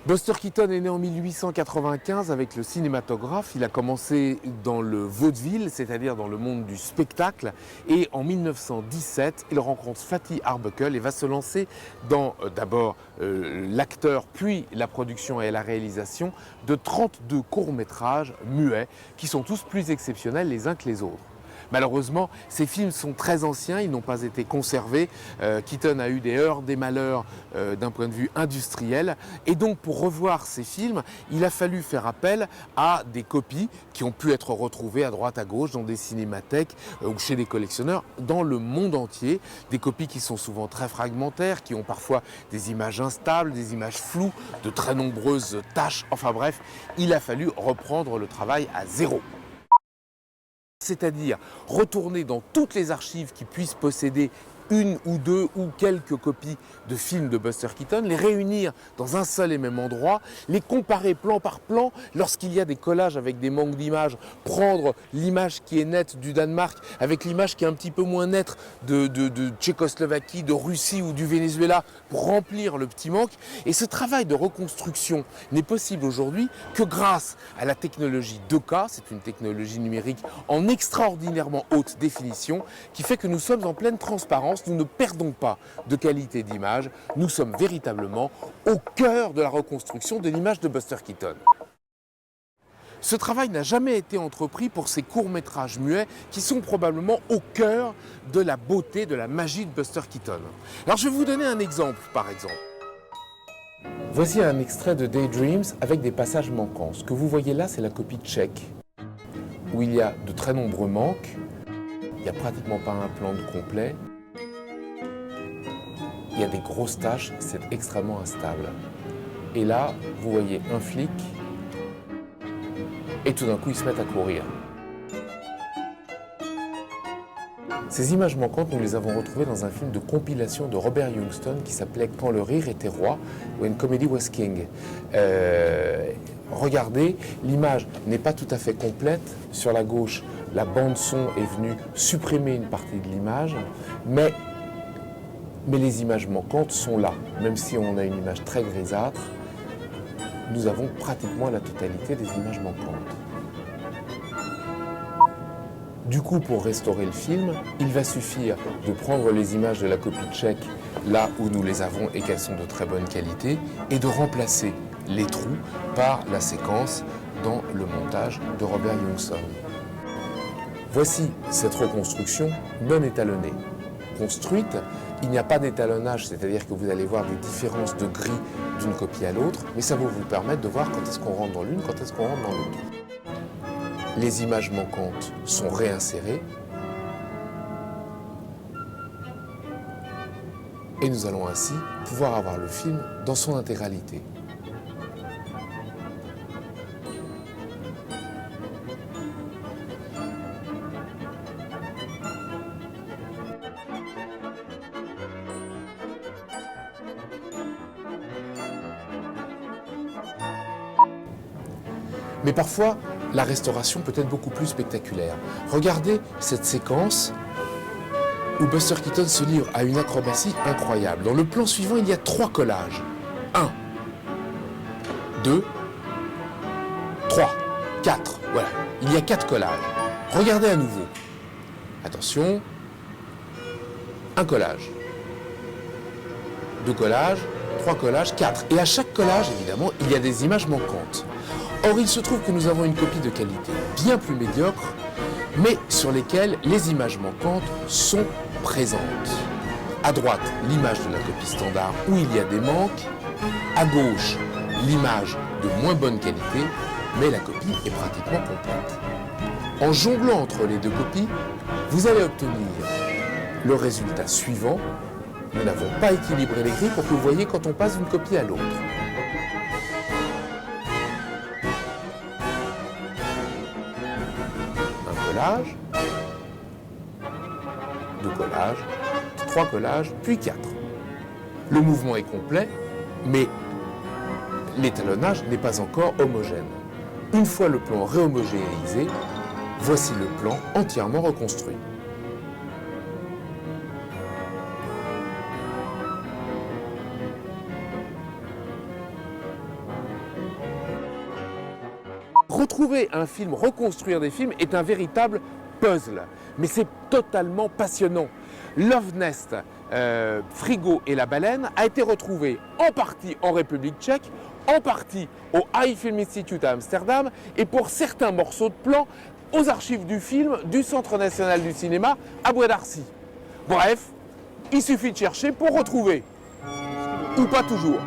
Buster Keaton est né en 1895 avec le cinématographe. Il a commencé dans le vaudeville, c'est-à-dire dans le monde du spectacle. Et en 1917, il rencontre Fatty Arbuckle et va se lancer dans d'abord l'acteur, puis la production et la réalisation de 32 courts-métrages muets qui sont tous plus exceptionnels les uns que les autres. Malheureusement, ces films sont très anciens, ils n'ont pas été conservés. Keaton a eu des heurts, des malheurs d'un point de vue industriel. Et donc, pour revoir ces films, il a fallu faire appel à des copies qui ont pu être retrouvées à droite, à gauche, dans des cinémathèques ou chez des collectionneurs dans le monde entier. Des copies qui sont souvent très fragmentaires, qui ont parfois des images instables, des images floues, de très nombreuses taches. Enfin bref, il a fallu reprendre le travail à zéro. C'est-à-dire retourner dans toutes les archives qui puissent posséder une ou deux ou quelques copies de films de Buster Keaton, les réunir dans un seul et même endroit, les comparer plan par plan lorsqu'il y a des collages avec des manques d'images, prendre l'image qui est nette du Danemark avec l'image qui est un petit peu moins nette de Tchécoslovaquie, de Russie ou du Venezuela pour remplir le petit manque. Et ce travail de reconstruction n'est possible aujourd'hui que grâce à la technologie 2K, c'est une technologie numérique en extraordinairement haute définition qui fait que nous sommes en pleine transparence. Nous ne perdons pas de qualité d'image, nous sommes véritablement au cœur de la reconstruction de l'image de Buster Keaton. Ce travail n'a jamais été entrepris pour ces courts-métrages muets qui sont probablement au cœur de la beauté, de la magie de Buster Keaton. Alors je vais vous donner un exemple, par exemple. Voici un extrait de Daydreams avec des passages manquants. Ce que vous voyez là, c'est la copie tchèque, où il y a de très nombreux manques, il n'y a pratiquement pas un plan de complet. Il y a des grosses taches, c'est extrêmement instable. Et là, vous voyez un flic, et tout d'un coup, ils se mettent à courir. Ces images manquantes, nous les avons retrouvées dans un film de compilation de Robert Youngstown qui s'appelait Quand le rire était roi, When Comedy Was King. Regardez, l'image n'est pas tout à fait complète. Sur la gauche, la bande-son est venue supprimer une partie de l'image, mais les images manquantes sont là. Même si on a une image très grisâtre, nous avons pratiquement la totalité des images manquantes. Du coup, pour restaurer le film, il va suffire de prendre les images de la copie tchèque là où nous les avons et qu'elles sont de très bonne qualité et de remplacer les trous par la séquence dans le montage de Robert Youngstown. Voici cette reconstruction non étalonnée. Construite, il n'y a pas d'étalonnage, c'est-à-dire que vous allez voir des différences de gris d'une copie à l'autre, mais ça va vous permettre de voir quand est-ce qu'on rentre dans l'une, quand est-ce qu'on rentre dans l'autre. Les images manquantes sont réinsérées et nous allons ainsi pouvoir avoir le film dans son intégralité. Mais parfois, la restauration peut être beaucoup plus spectaculaire. Regardez cette séquence où Buster Keaton se livre à une acrobatie incroyable. Dans le plan suivant, il y a 3 collages. 1, 2, 3, 4. Voilà, il y a 4 collages. Regardez à nouveau. Attention. 1 collage. 2 collages, 3 collages, 4. Et à chaque collage, évidemment, il y a des images manquantes. Or, il se trouve que nous avons une copie de qualité bien plus médiocre, mais sur lesquelles les images manquantes sont présentes. À droite, l'image de la copie standard où il y a des manques. À gauche, l'image de moins bonne qualité, mais la copie est pratiquement complète. En jonglant entre les deux copies, vous allez obtenir le résultat suivant. Nous n'avons pas équilibré les grilles pour que vous voyez quand on passe d'une copie à l'autre. Un collage, deux collages, trois collages, puis quatre. Le mouvement est complet, mais l'étalonnage n'est pas encore homogène. Une fois le plan réhomogénéisé, voici le plan entièrement reconstruit. Retrouver un film, reconstruire des films est un véritable puzzle, mais c'est totalement passionnant. Love Nest, Frigo et la baleine a été retrouvé en partie en République tchèque, en partie au High Film Institute à Amsterdam et pour certains morceaux de plan aux archives du film du Centre national du cinéma à Bois d'Arcy. Bref, il suffit de chercher pour retrouver. Ou pas toujours.